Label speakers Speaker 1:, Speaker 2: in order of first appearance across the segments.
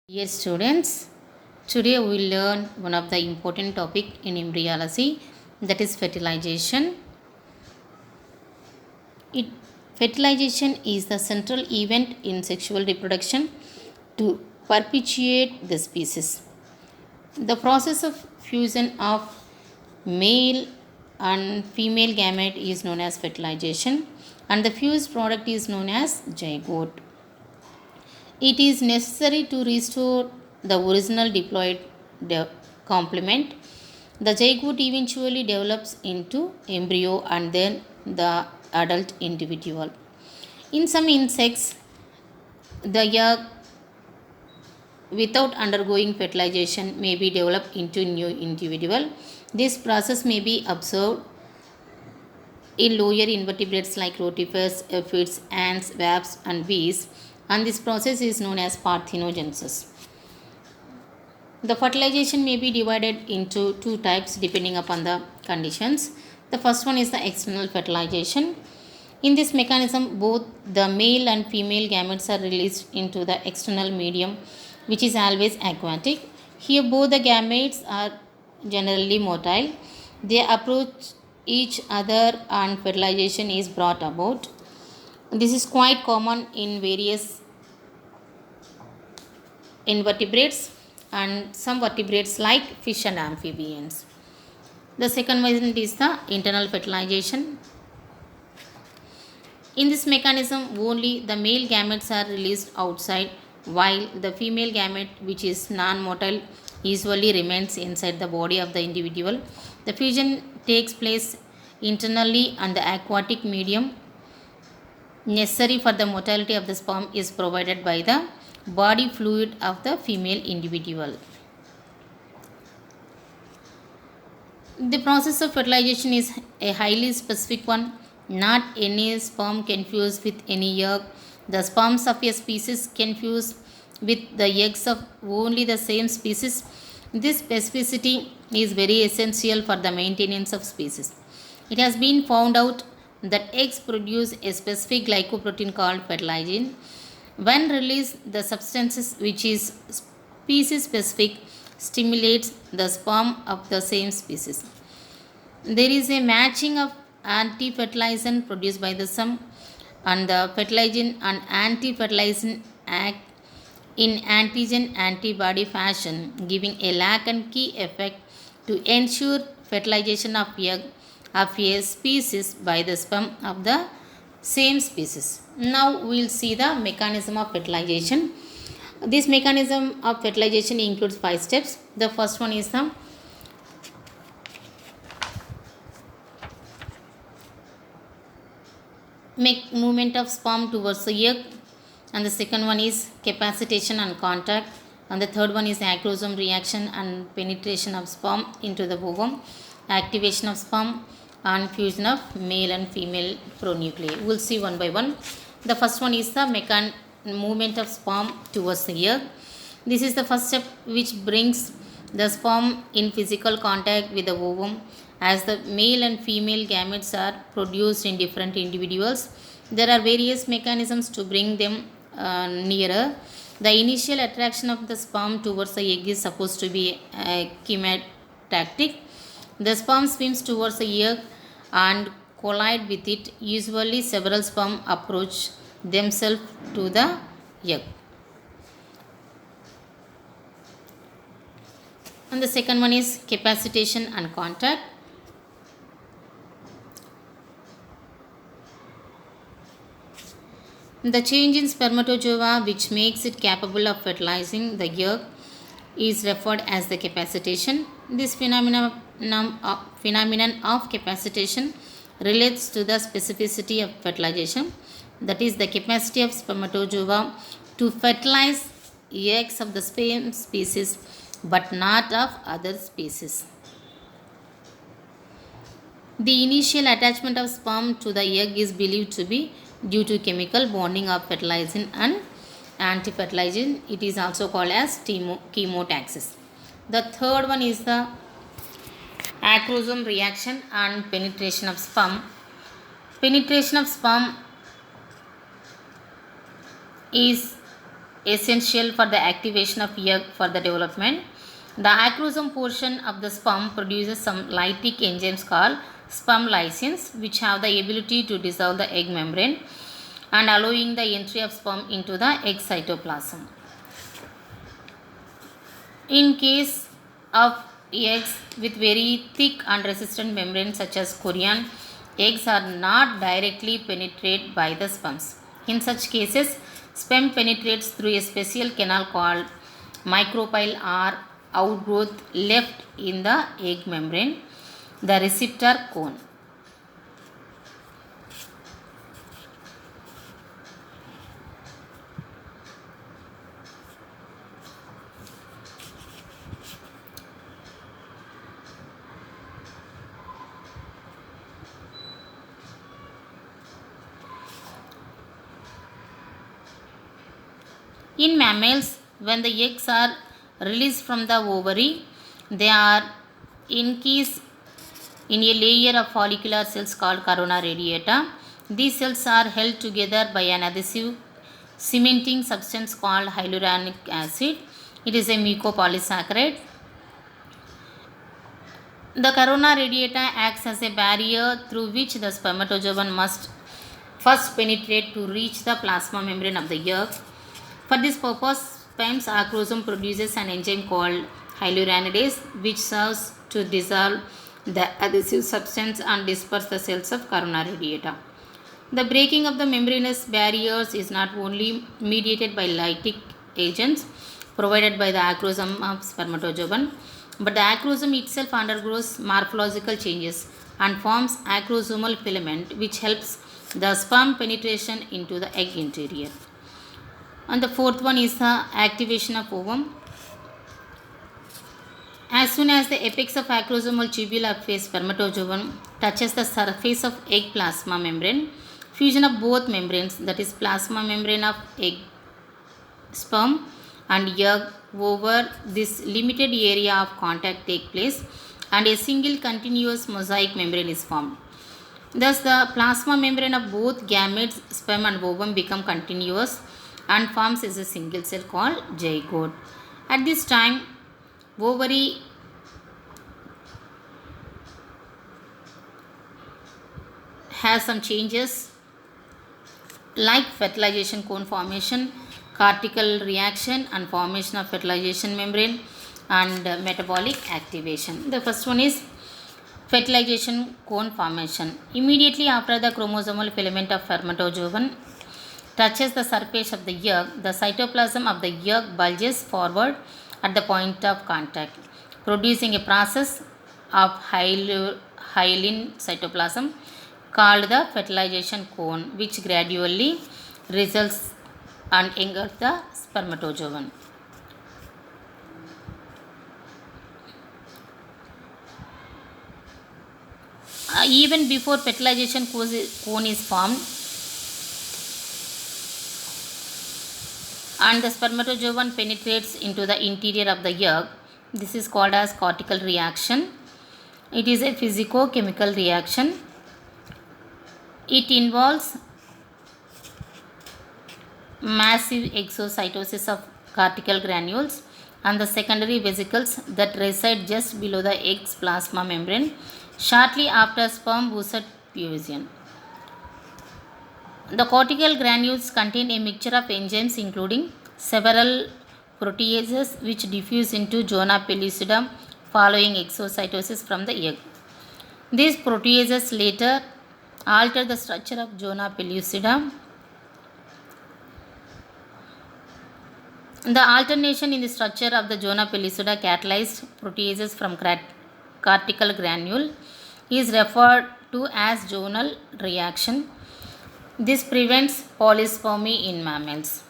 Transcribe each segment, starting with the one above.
Speaker 1: Yes, students. Today we will learn one of the important topic in embryology, that is fertilization. It, Fertilization is the central event in sexual reproduction to perpetuate the species. The process of fusion of male and female gamete is known as fertilization, and the fused product is known as zygote. It is necessary to restore the original diploid complement. The zygote eventually develops into embryo and then the adult individual. In some insects, the egg without undergoing fertilization may be developed into new individual. This process may be observed in lower invertebrates like rotifers, aphids, ants, wasps, and bees, and this process is known as parthenogenesis. The fertilization may be divided into two types depending upon the conditions. The first one is the external fertilization. In this mechanism, both the male and female gametes are released into the external medium, which is always aquatic. Here, both the gametes are generally motile. They approach each other and fertilization is brought about. This is quite common in various invertebrates and some vertebrates like fish and amphibians. The second one is the internal fertilization. In this mechanism, only the male gametes are released outside, while the female gamete, which is non-motile, usually remains inside the body of the individual. The fusion takes place internally, and the aquatic medium necessary for the motility of the sperm is provided by the body fluid of the female individual. The process of fertilization is a highly specific one. Not any sperm can fuse with any egg. The sperms of a species can fuse with the eggs of only the same species. This specificity is very essential for the maintenance of species. It has been found out that eggs produce a specific glycoprotein called fertilizin. When released, the substances which is species specific stimulates the sperm of the same species. There is a matching of anti-fertilizant produced by the sperm, and the fertilizin and anti-fertilizin act in antigen antibody fashion, giving a lack and key effect to ensure fertilization of egg of a species by the sperm of the same species. Now we will see the mechanism of fertilization. This mechanism of fertilization includes 5 steps. The first one is the movement of sperm towards the egg, and the second one is capacitation and contact, and the third one is acrosome reaction and penetration of sperm into the ovum, activation of sperm, and fusion of male and female pronuclei. We will see one by one. The first one is the movement of sperm towards the egg. This is the first step which brings the sperm in physical contact with the ovum. As the male and female gametes are produced in different individuals, there are various mechanisms to bring them nearer. The initial attraction of the sperm towards the egg is supposed to be chemotactic. The sperm swims towards the egg and collide with it. Usually, several sperm approach themselves to the egg. And the second one is capacitation and contact. The change in spermatozoa which makes it capable of fertilizing the egg is referred as the capacitation. This phenomenon of capacitation relates to the specificity of fertilization, that is the capacity of spermatozoa to fertilize eggs of the same species but not of other species. The initial attachment of sperm to the egg is believed to be due to chemical bonding of fertilizin and anti-fertilizin. It is also called as chemotaxis. The third one is the acrosome reaction and penetration of sperm. Penetration of sperm is essential for the activation of egg for the development. The acrosome portion of the sperm produces some lytic enzymes called sperm lysins, which have the ability to dissolve the egg membrane and allowing the entry of sperm into the egg cytoplasm. In case of eggs with very thick and resistant membranes such as chorion, eggs are not directly penetrated by the sperms. In such cases, sperm penetrates through a special canal called micropyle or outgrowth left in the egg membrane, the receptor cone. In mammals, when the eggs are released from the ovary, they are encased in a layer of follicular cells called corona radiata. These cells are held together by an adhesive cementing substance called hyaluronic acid. It is a mucopolysaccharide. The corona radiata acts as a barrier through which the spermatozoon must first penetrate to reach the plasma membrane of the egg. For this purpose, sperm's acrosome produces an enzyme called hyaluronidase, which serves to dissolve the adhesive substance and disperse the cells of corona radiata. The breaking of the membranous barriers is not only mediated by lytic agents provided by the acrosome of spermatozoon, but the acrosome itself undergoes morphological changes and forms acrosomal filament, which helps the sperm penetration into the egg interior. And the fourth one is the activation of ovum. As soon as the apex of acrosomal tubule of a spermatozoon touches the surface of egg plasma membrane, fusion of both membranes, that is plasma membrane of egg sperm and egg over this limited area of contact take place and a single continuous mosaic membrane is formed. Thus the plasma membrane of both gametes, sperm and ovum become continuous and forms as a single cell called zygote. At this time, ovary has some changes like fertilization cone formation, cortical reaction and formation of fertilization membrane and metabolic activation. The first one is fertilization cone formation. Immediately after the chromosomal filament of spermatozoon touches the surface of the egg, the cytoplasm of the egg bulges forward at the point of contact, producing a process of hyaline cytoplasm called the fertilization cone, which gradually results and engulfs the spermatozoon. Even before fertilization cone is formed, and the spermatozoon penetrates into the interior of the egg. This is called as cortical reaction. It is a physico-chemical reaction. It involves massive exocytosis of cortical granules and the secondary vesicles that reside just below the egg's plasma membrane shortly after sperm oocyte fusion. The cortical granules contain a mixture of enzymes including several proteases which diffuse into zona pellucida following exocytosis from the egg. These proteases later alter the structure of zona pellucida. The alternation in the structure of the zona pellucida catalyzed proteases from cortical granule is referred to as zonal reaction. This prevents polyspermy in mammals.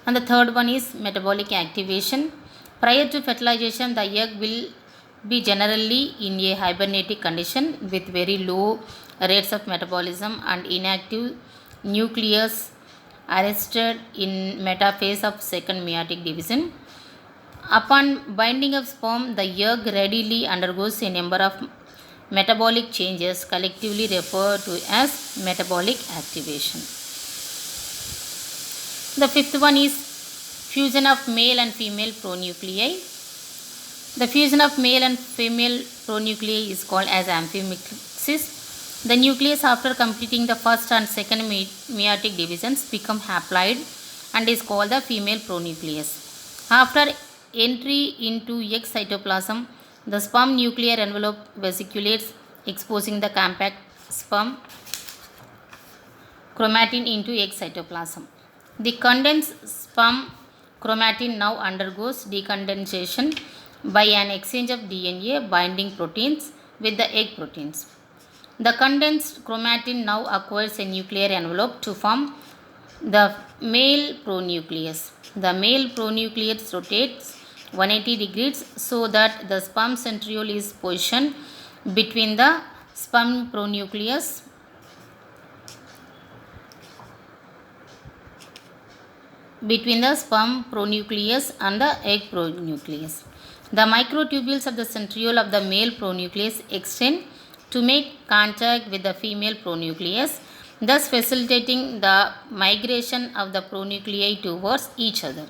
Speaker 1: And the third one is metabolic activation. Prior to fertilization, the egg will be generally in a hibernatic condition with very low rates of metabolism and inactive nucleus arrested in metaphase of second meiotic division. Upon binding of sperm, the egg readily undergoes a number of metabolic changes collectively referred to as metabolic activation. The fifth one is Fusion of male and female pronuclei. The fusion of male and female pronuclei is called as amphimixis. The nucleus, after completing the first and second meiotic divisions, become haploid and is called the female pronucleus. After entry into egg cytoplasm, the sperm nuclear envelope vesiculates, exposing the compact sperm chromatin into egg cytoplasm. The condensed sperm chromatin now undergoes decondensation by an exchange of DNA binding proteins with the egg proteins. The condensed chromatin now acquires a nuclear envelope to form the male pronucleus. The male pronucleus rotates 180 degrees so that the sperm centriole is positioned between the sperm pronucleus and the egg pronucleus. The microtubules of the centriole of the male pronucleus extend to make contact with the female pronucleus, thus facilitating the migration of the pronuclei towards each other.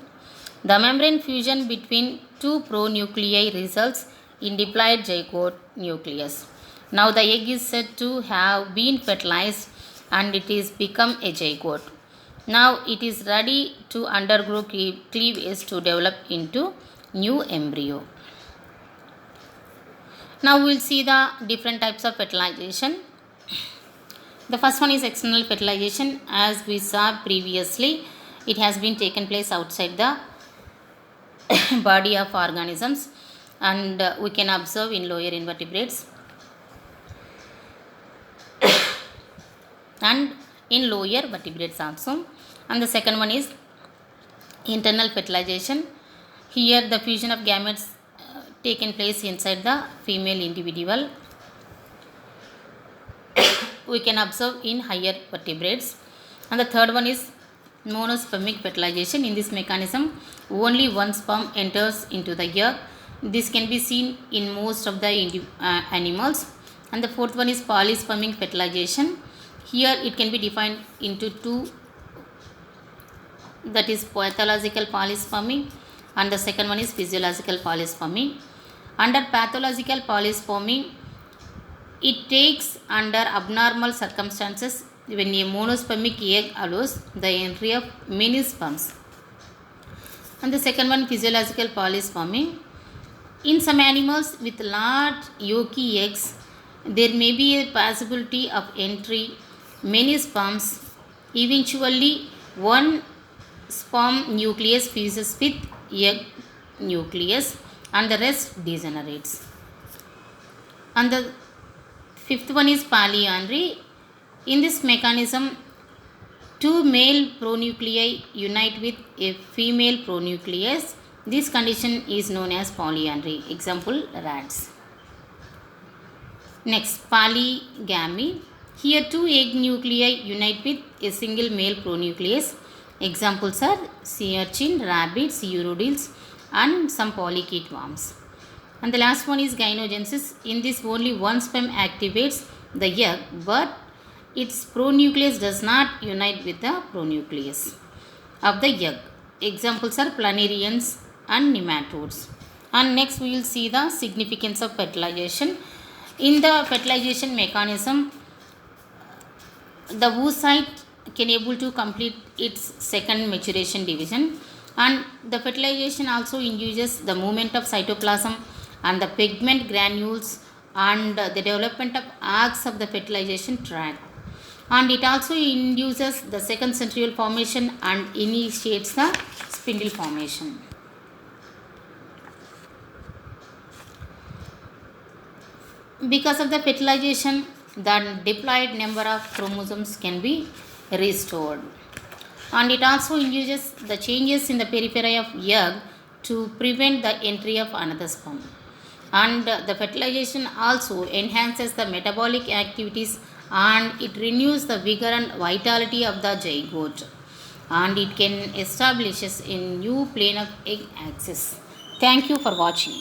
Speaker 1: The membrane fusion between two pronuclei results in diploid zygote nucleus. Now the egg is said to have been fertilized and it is become a zygote. Now it is ready to undergo cleavage to develop into new embryo. Now we will see the different types of fertilization. The first one is external fertilization. As we saw previously, it has been taken place outside the body of organisms, and we can observe in lower invertebrates and in lower vertebrates also. And the second one is internal fertilization. Here the fusion of gametes taken place inside the female individual. We can observe in higher vertebrates. And the third one is monospermic fertilization. In this mechanism, only one sperm enters into the egg. This can be seen in most of the animals. And the fourth one is polyspermic fertilization. Here it can be defined into two, that is pathological polyspermy, and the second one is physiological polyspermy. Under pathological polyspermy, it takes under abnormal circumstances when a monospermic egg allows the entry of many sperms. And the second one, physiological polyspermy. In some animals with large yolky eggs, there may be a possibility of entry many sperms. Eventually, one sperm nucleus fuses with egg nucleus and the rest degenerates. And the fifth one is polyandry. In this mechanism, two male pronuclei unite with a female pronucleus. This condition is known as polyandry. Example, rats. Next, polygamy. Here two egg nuclei unite with a single male pronucleus. Examples are sea urchin, rabbits, urodils, and some polychaete worms. And the last one is gynogenesis. In this, only one sperm activates the egg, but its pronucleus does not unite with the pronucleus of the egg. Examples are planarians and nematodes. And next we will see the significance of fertilization. In the fertilization mechanism, the oocyte can able to complete its second maturation division, and the fertilization also induces the movement of cytoplasm and the pigment granules and the development of arcs of the fertilization tract, and it also induces the second centriole formation and initiates the spindle formation. Because of the fertilization, the diploid number of chromosomes can be restored, and it also induces the changes in the periphery of egg to prevent the entry of another sperm. And the fertilization also enhances the metabolic activities, and it renews the vigor and vitality of the zygote, and it can establish a new plane of egg axis. Thank you for watching.